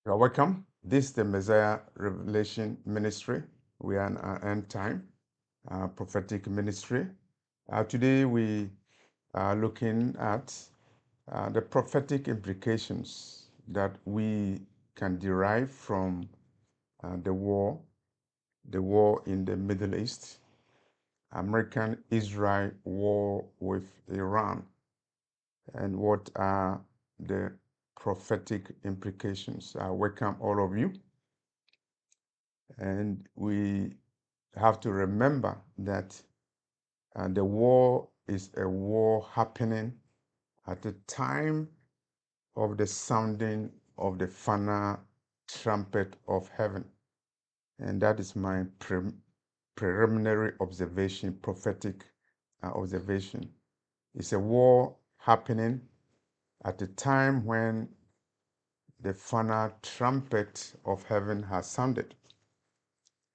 You are welcome. This is the Messiah Revelation Ministry. We are in our end time prophetic ministry. Today we are looking at the prophetic implications that we can derive from the war in the Middle East, American-Israel war with Iran, and what are the prophetic implications. I welcome all of you. And we have to remember that the war is a war happening at the time of the sounding of the final trumpet of heaven. And that is my preliminary observation, prophetic observation. It's a war happening at the time when the final trumpet of heaven has sounded.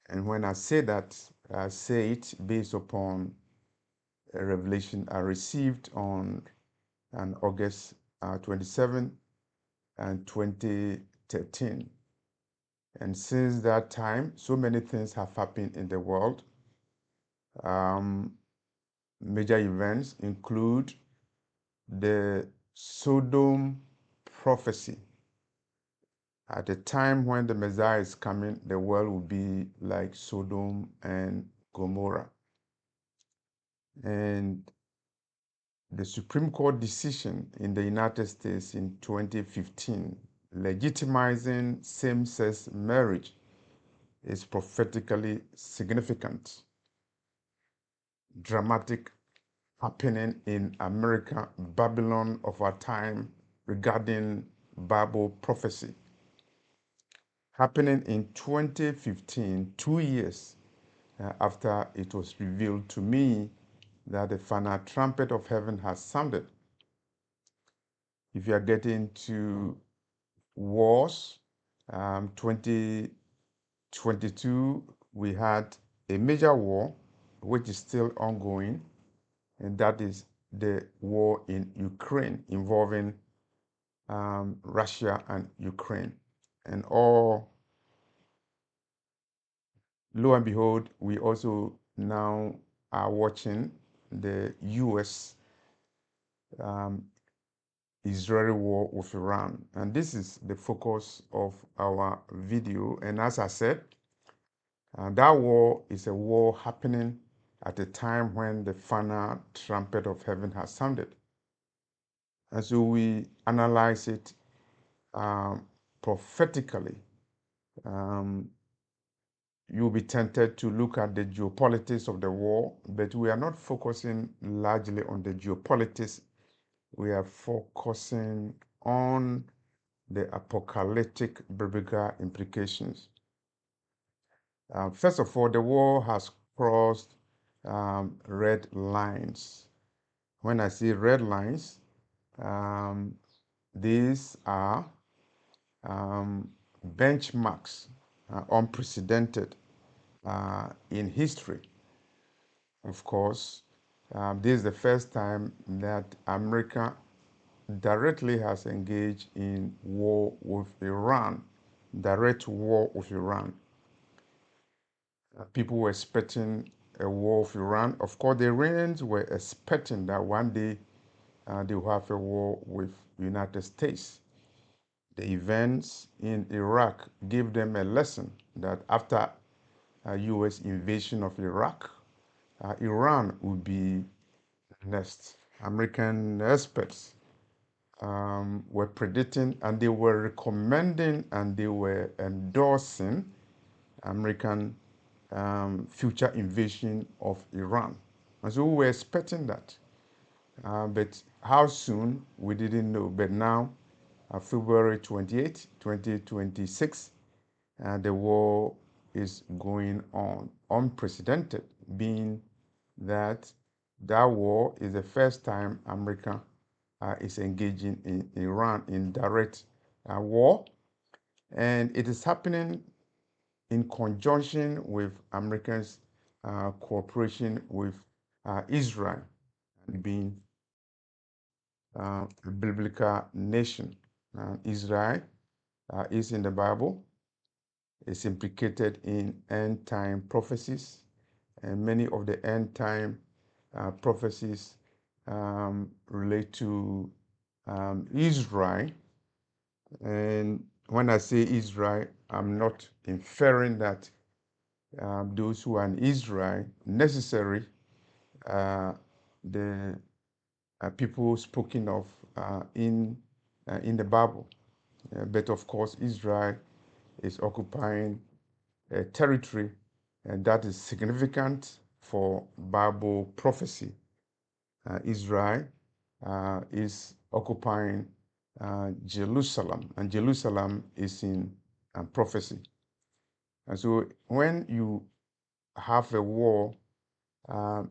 And when I say that, I say it based upon a revelation I received on August 27 and 2013. And since that time, so many things have happened in the world. Major events include the Sodom prophecy. At the time when the Messiah is coming, the world will be like Sodom and Gomorrah. And the Supreme Court decision in the United States in 2015 legitimizing same-sex marriage is prophetically significant, dramatic happening in America, Babylon of our time regarding Bible prophecy. Happening in 2015, 2 years after it was revealed to me that the final trumpet of heaven has sounded. If you are getting to wars, 2022, we had a major war, which is still ongoing, and that is the war in Ukraine involving Russia and Ukraine. And lo and behold, we also now are watching the US Israeli war with Iran. And this is the focus of our video. And as I said, that war is a war happening at a time when the final trumpet of heaven has sounded. And so we analyze it prophetically. You'll be tempted to look at the geopolitics of the war, but we are not focusing largely on the geopolitics. We are focusing on the apocalyptic biblical implications. First of all, the war has crossed red lines. When I say red lines, these are benchmarks, unprecedented in history. Of course, this is the first time that America directly has engaged in war with Iran, direct war with Iran. People were expecting a war with Iran. Of course, the Iranians were expecting that one day they will have a war with the United States. The events in Iraq gave them a lesson that after a U.S. invasion of Iraq, Iran would be next. American experts were predicting and they were recommending and they were endorsing American future invasion of Iran. And so we were expecting that. But how soon, we didn't know. But now, February 28, 2026, the war is going on, unprecedented, being that war is the first time America is engaging in Iran in direct war. And it is happening in conjunction with America's cooperation with Israel, being a biblical nation. Israel is in the Bible. It's implicated in end time prophecies, and many of the end time prophecies relate to Israel. And when I say Israel, I'm not inferring that those who are in Israel necessary the people spoken of in the Bible. But of course, Israel is occupying a territory and that is significant for Bible prophecy. Israel is occupying Jerusalem, and Jerusalem is in prophecy. And so when you have a war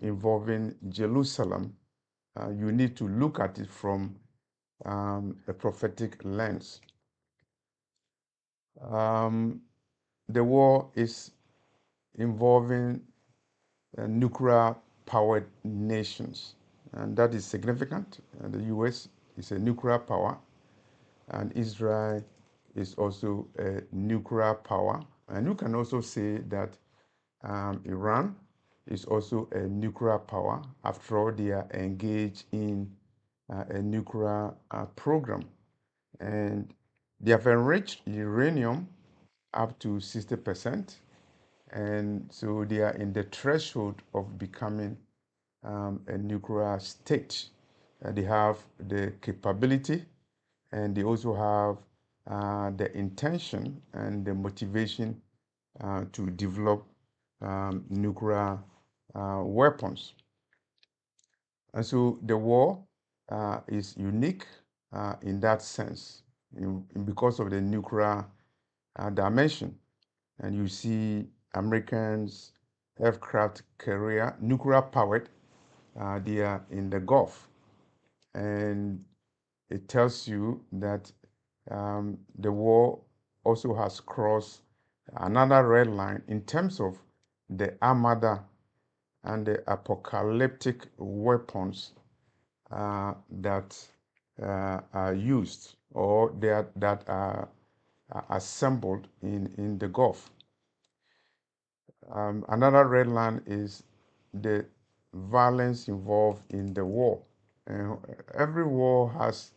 involving Jerusalem, you need to look at it from a prophetic lens. The war is involving nuclear powered nations, and that is significant. The US is a nuclear power, and Israel is also a nuclear power. And you can also say that Iran is also a nuclear power. After all, they are engaged in a nuclear program. And they have enriched uranium up to 60%. And so they are in the threshold of becoming a nuclear state. They have the capability and they also have the intention and the motivation to develop nuclear weapons. And so the war is unique in that sense because of the nuclear dimension. And you see Americans aircraft carrier, nuclear powered, they are in the Gulf. And it tells you that the war also has crossed another red line in terms of the armada and the apocalyptic weapons that are used or that are assembled in the Gulf. Another red line is the violence involved in the war. Every war has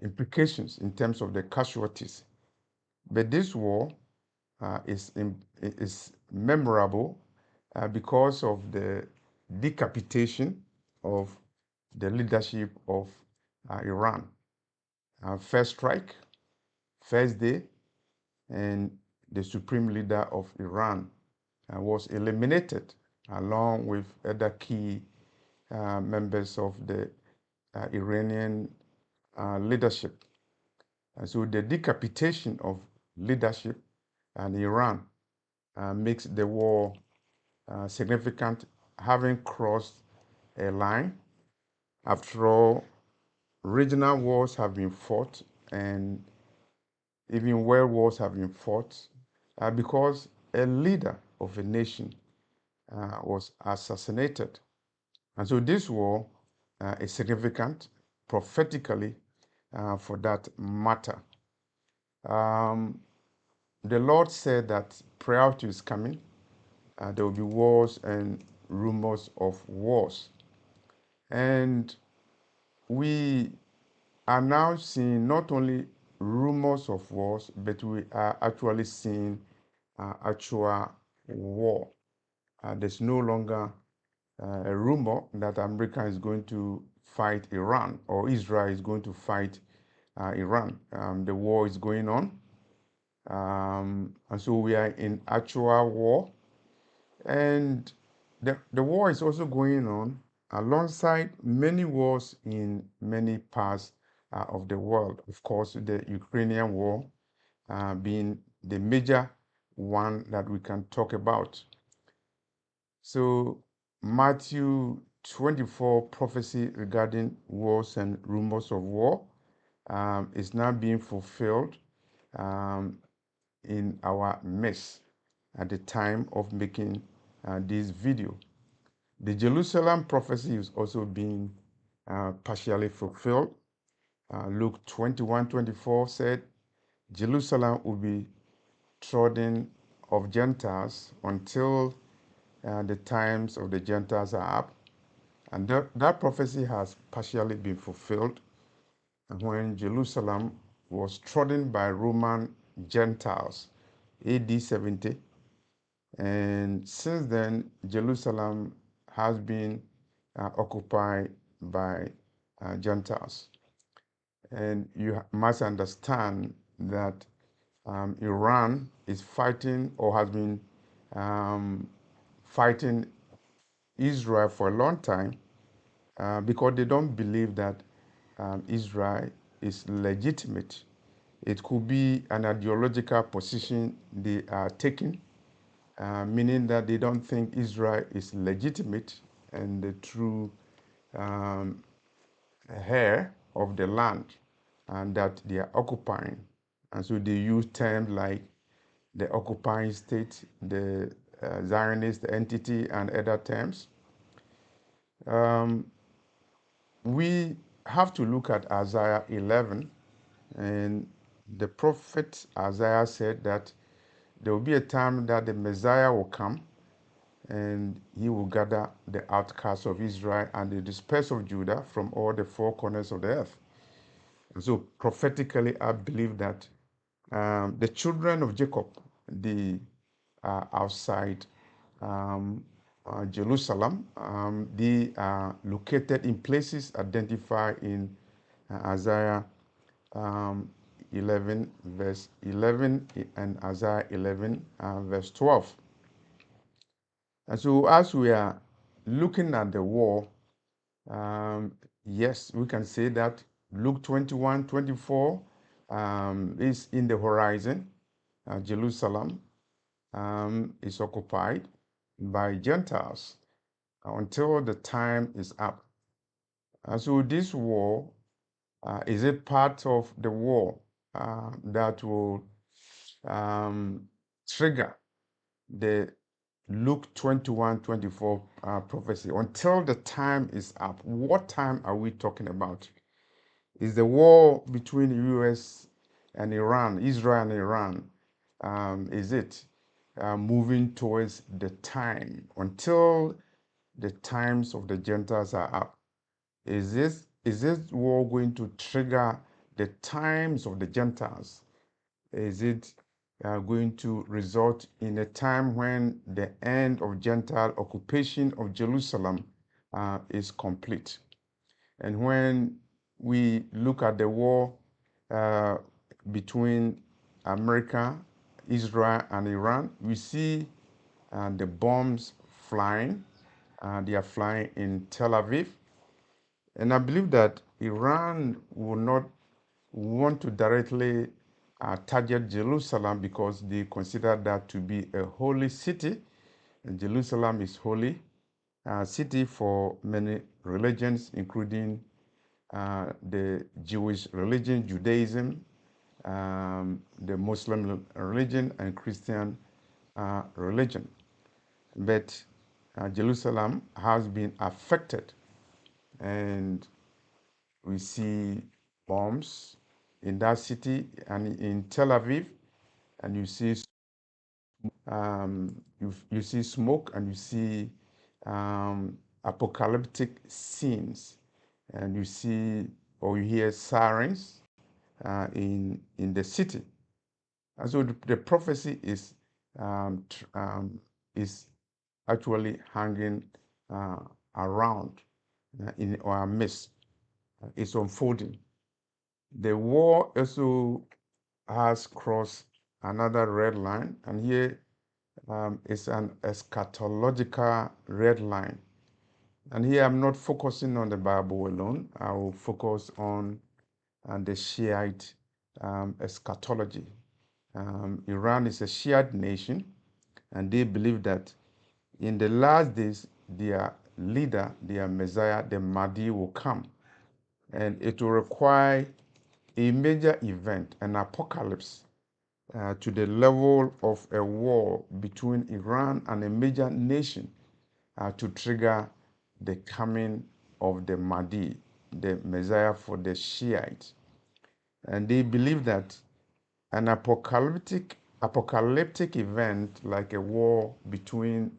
implications in terms of the casualties, but this war is memorable because of the decapitation of the leadership of Iran. First strike, first day, and the supreme leader of Iran was eliminated along with other key members of the Iranian leadership. And so the decapitation of leadership in Iran makes the war significant, having crossed a line. After all, regional wars have been fought and even world wars have been fought because a leader of a nation was assassinated. And so this war is significant prophetically for that matter. The Lord said that prior to his coming, there will be wars and rumors of wars. And we are now seeing not only rumors of wars, but we are actually seeing actual war. There's no longer a rumor that America is going to fight Iran or Israel is going to fight Iran. The war is going on. And so we are in actual war. And the war is also going on alongside many wars in many parts of the world. Of course, the Ukrainian war being the major one that we can talk about. So Matthew 24 prophecy regarding wars and rumors of war is now being fulfilled in our midst at the time of making this video. The Jerusalem prophecy is also being partially fulfilled. Luke 21:24 said, Jerusalem will be trodden of Gentiles until the times of the Gentiles are up. And that prophecy has partially been fulfilled when Jerusalem was trodden by Roman Gentiles, AD 70. And since then, Jerusalem has been occupied by Gentiles. And you must understand that Iran is fighting or has been fighting Israel for a long time because they don't believe that Israel is legitimate. It could be an ideological position they are taking, meaning that they don't think Israel is legitimate and the true um, heir of the land and that they are occupying. And so they use terms like the occupying state, the Zionist entity, and other terms. We have to look at Isaiah 11, and the prophet Isaiah said that there will be a time that the Messiah will come and he will gather the outcasts of Israel and the dispersed of Judah from all the four corners of the earth. And so prophetically, I believe that the children of Jacob, the outside Jerusalem, they are located in places identified in Isaiah 11, verse 11, and Isaiah 11, verse 12. And so, as we are looking at the war, yes, we can say that Luke 21:24 is in the horizon. Jerusalem is occupied by Gentiles until the time is up. And so, this war is a part of the war that will trigger the Luke 21:24 prophecy until the time is up. What time are we talking about? Is the war between the US and Iran, Israel and Iran, is it moving towards the time until the times of the Gentiles are up? Is this war going to trigger the times of the Gentiles? Is it going to result in a time when the end of Gentile occupation of Jerusalem is complete? And when we look at the war uh, between America, Israel, and Iran, we see the bombs flying. They are flying in Tel Aviv. And I believe that Iran will not want to directly target Jerusalem because they consider that to be a holy city. And Jerusalem is holy city for many religions, including the Jewish religion, Judaism, the Muslim religion, and Christian religion. But Jerusalem has been affected, and we see bombs in that city and in Tel Aviv, and you see smoke and you see apocalyptic scenes, and you see or you hear sirens in the city. And so the prophecy is actually hanging around in our midst. It's unfolding. The war also has crossed another red line, and here is an eschatological red line. And here I'm not focusing on the Bible alone. I will focus on the Shiite eschatology. Iran is a Shiite nation, and they believe that in the last days, their leader, their Messiah, the Mahdi, will come, and it will require a major event, an apocalypse, to the level of a war between Iran and a major nation to trigger the coming of the Mahdi, the Messiah for the Shiites. And they believe that an apocalyptic event like a war between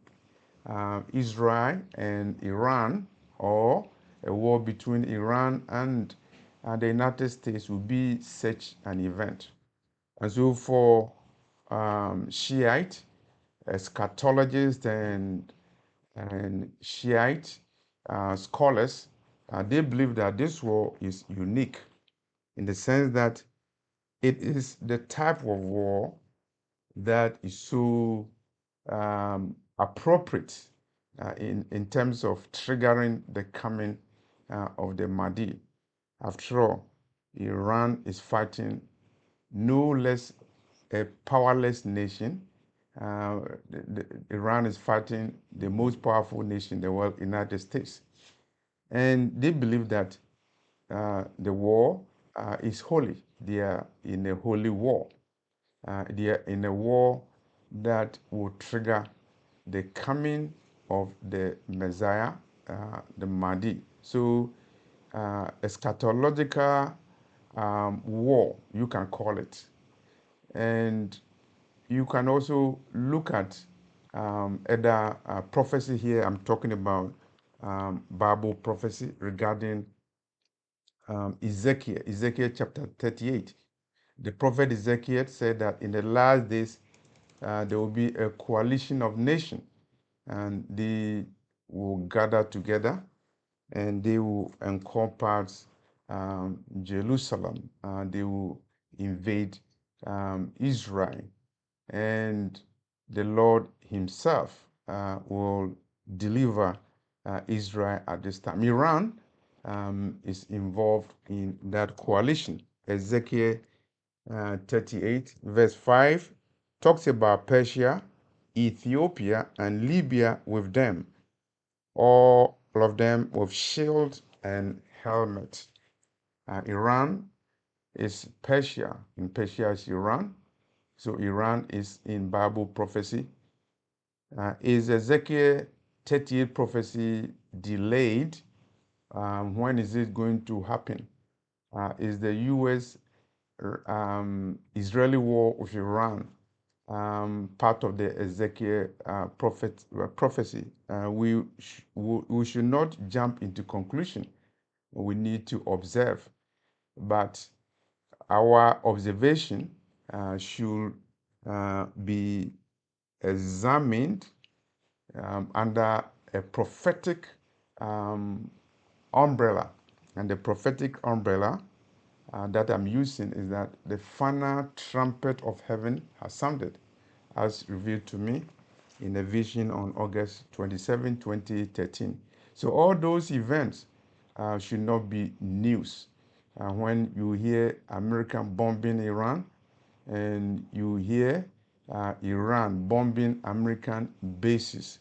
Israel and Iran, or a war between Iran and the United States, will be such an event. And so for Shiite eschatologists and Shiite scholars, they believe that this war is unique in the sense that it is the type of war that is so appropriate in terms of triggering the coming of the Mahdi. After all, Iran is fighting no less a powerless nation. Iran is fighting the most powerful nation in the world, United States. And they believe that the war is holy. They are in a holy war. They are in a war that will trigger the coming of the Messiah, the Mahdi. So, eschatological war, you can call it. And you can also look at other prophecy here. I'm talking about Bible prophecy regarding Ezekiel chapter 38. The prophet Ezekiel said that in the last days there will be a coalition of nations, and they will gather together and they will encompass Jerusalem. They will invade Israel, and the Lord Himself will deliver Israel at this time. Iran is involved in that coalition. Ezekiel 38, verse 5 talks about Persia, Ethiopia, and Libya with them, all of them with shield and helmet. Iran is Persia, and Persia is Iran. So Iran is in Bible prophecy. Is Ezekiel 38 prophecy delayed? When is it going to happen? Is the U.S. Israeli war with Iran part of the Ezekiel prophecy? We should not jump into conclusion. We need to observe, but our observation should be examined under a prophetic umbrella. And the prophetic umbrella that I'm using is that the final trumpet of heaven has sounded, as revealed to me in a vision on August 27, 2013. So all those events should not be news. When you hear American bombing Iran, and you hear Iran bombing American bases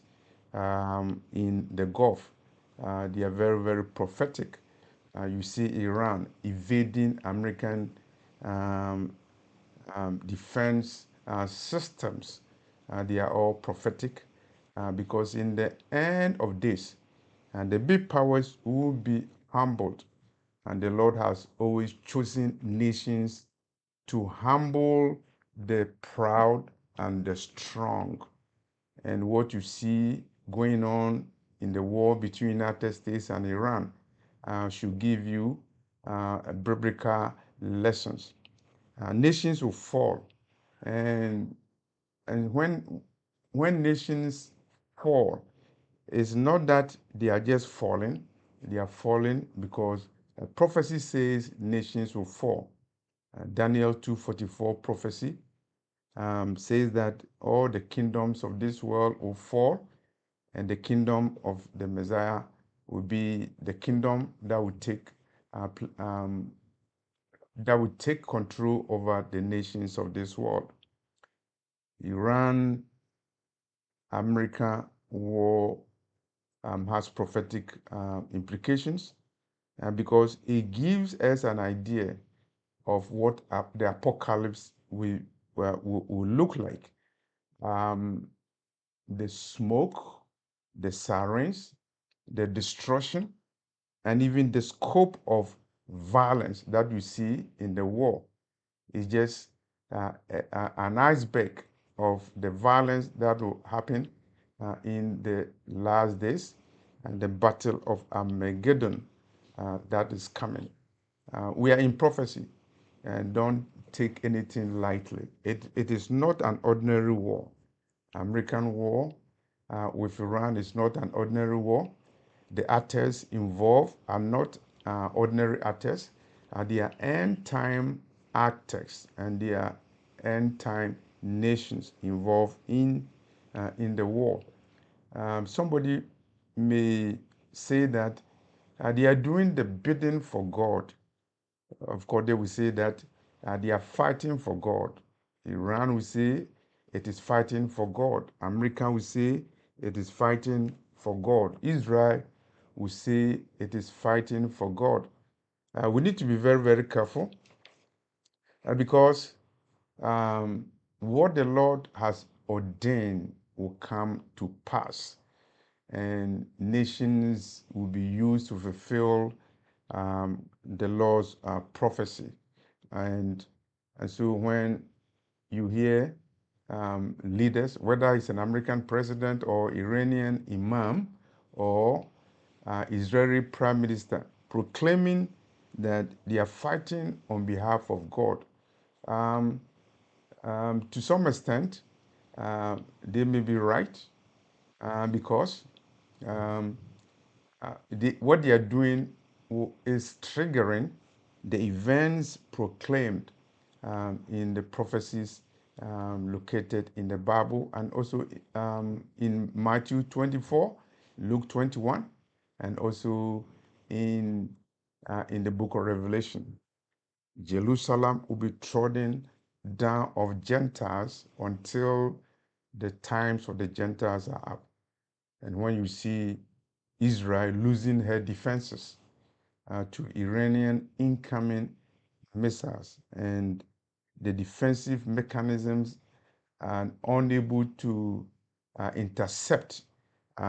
in the Gulf, they are very, very prophetic. You see Iran evading American um, defense systems. They are all prophetic because in the end of this, the big powers will be humbled. And the Lord has always chosen nations to humble the proud and the strong. And what you see going on in the war between United States and Iran should give you biblical lessons. Nations will fall, and when nations fall, it's not that they are just falling; they are falling because prophecy says nations will fall. Daniel 2:44 prophecy says that all the kingdoms of this world will fall, and the kingdom of the Messiah will be the kingdom that will take control over the nations of this world. Iran, America war has prophetic implications because it gives us an idea of what the apocalypse will look like. The smoke, the sirens, the destruction, and even the scope of violence that you see in the war. It's just an iceberg of the violence that will happen in the last days and the battle of Armageddon that is coming. We are in prophecy, and don't take anything lightly. It is not an ordinary war. American war with Iran is not an ordinary war. The actors involved are not ordinary actors. They are end time actors, and they are end time nations involved in the war. Somebody may say that they are doing the bidding for God. Of course, they will say that they are fighting for God. Iran will say it is fighting for God. America will say it is fighting for God. Israel will say it is fighting for God. We need to be very, very careful because what the Lord has ordained will come to pass, and nations will be used to fulfill the Lord's prophecy. And, and so when you hear leaders, whether it's an American president or Iranian imam or Israeli prime minister, proclaiming that they are fighting on behalf of God, um, to some extent, they may be right because um, what they are doing is triggering the events proclaimed in the prophecies located in the Bible, and also in Matthew 24, Luke 21, and also in the book of Revelation. Jerusalem will be trodden down of Gentiles until the times of the Gentiles are up. And when you see Israel losing her defenses to Iranian incoming missiles, and the defensive mechanisms are unable to intercept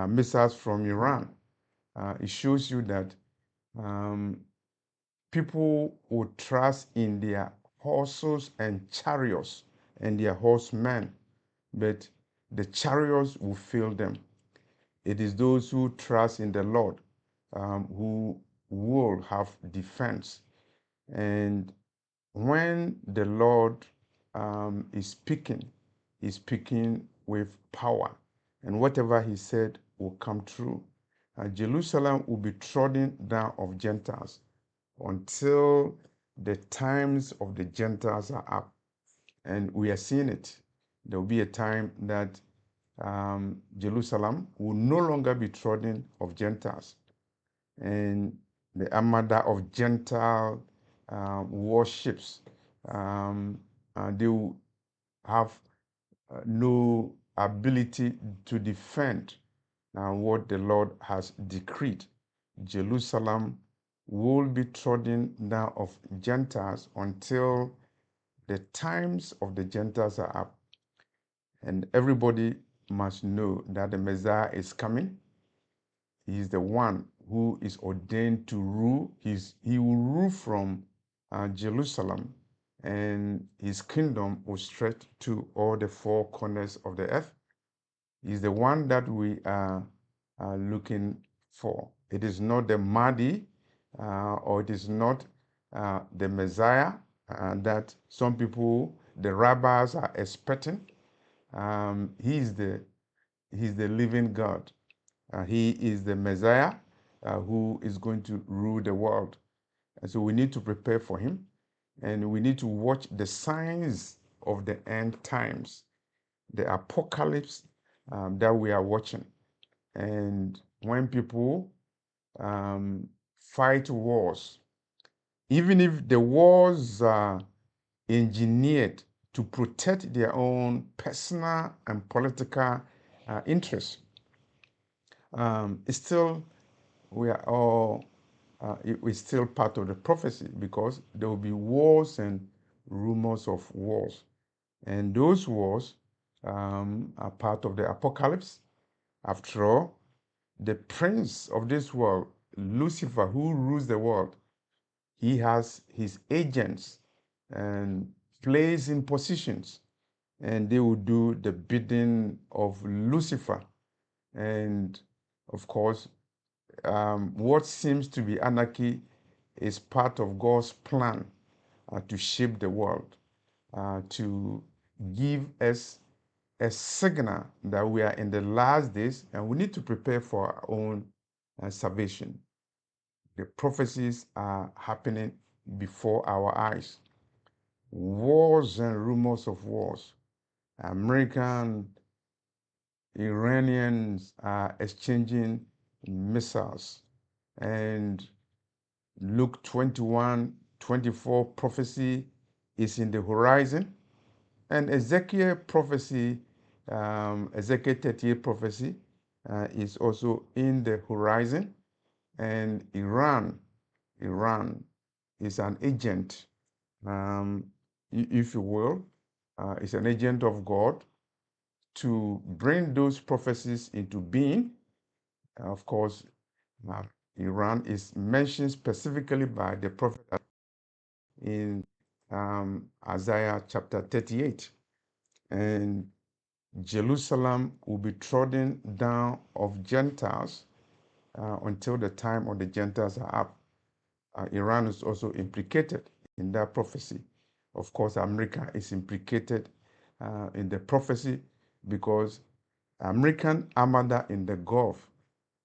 missiles from Iran, it shows you that um, people will trust in their horses and chariots and their horsemen, but the chariots will fail them. It is those who trust in the Lord who will have defense. And when the Lord is speaking with power, and whatever he said will come true. Jerusalem will be trodden down of Gentiles until the times of the Gentiles are up. And we are seeing it. There will be a time that Jerusalem will no longer be trodden of Gentiles, and the armada of Gentile warships, they will have no ability to defend what the Lord has decreed. Jerusalem will be trodden down of Gentiles until the times of the Gentiles are up. And everybody must know that the Messiah is coming. He is the one who is ordained to rule. He will rule from Jerusalem, and his kingdom will stretch to all the four corners of the earth. He's the one that we are looking for. It is not the Mahdi, or it is not the Messiah that some people, the rabbis, are expecting. He's the living God. He is the Messiah who is going to rule the world. And so we need to prepare for him, and we need to watch the signs of the end times, the apocalypse that we are watching. And when people fight wars, even if the wars are engineered to protect their own personal and political interests, it's still, we are all, it's still part of the prophecy, because there will be wars and rumors of wars. And those wars are part of the apocalypse. After all, the prince of this world, Lucifer, who rules the world, he has his agents and placed in positions, and they will do the bidding of Lucifer. And of course, what seems to be anarchy is part of God's plan to shape the world, to give us a signal that we are in the last days and we need to prepare for our own salvation. The prophecies are happening before our eyes. Wars and rumors of wars. American Iranians are exchanging missiles. And Luke 21:24 prophecy is in the horizon. And Ezekiel prophecy, Ezekiel 38 prophecy is also in the horizon. And Iran is an agent, if you will, is an agent of God to bring those prophecies into being. Of course, uh, Iran is mentioned specifically by the prophet in Isaiah chapter 38. And Jerusalem will be trodden down of Gentiles until the time of the Gentiles are up. Iran is also implicated in that prophecy. Of course, America is implicated in the prophecy because American armada in the Gulf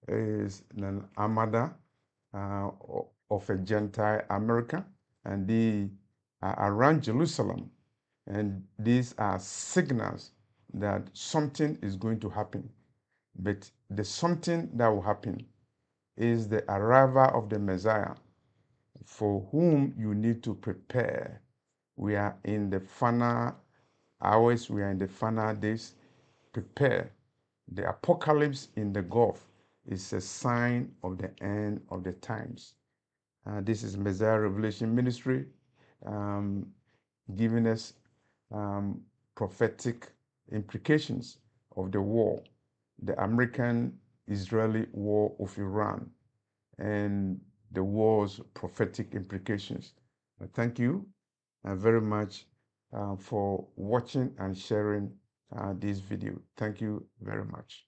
is an armada of a Gentile America, and they are around Jerusalem. And these are signals that something is going to happen. But the something that will happen is the arrival of the Messiah, for whom you need to prepare. We are in the final hours, we are in the final days. Prepare. The apocalypse in the Gulf is a sign of the end of the times. This is Messiah Revelation Ministry, um, giving us prophetic implications of the war, the American-Israeli war of Iran, and the war's prophetic implications. Thank you very much for watching and sharing this video. Thank you very much.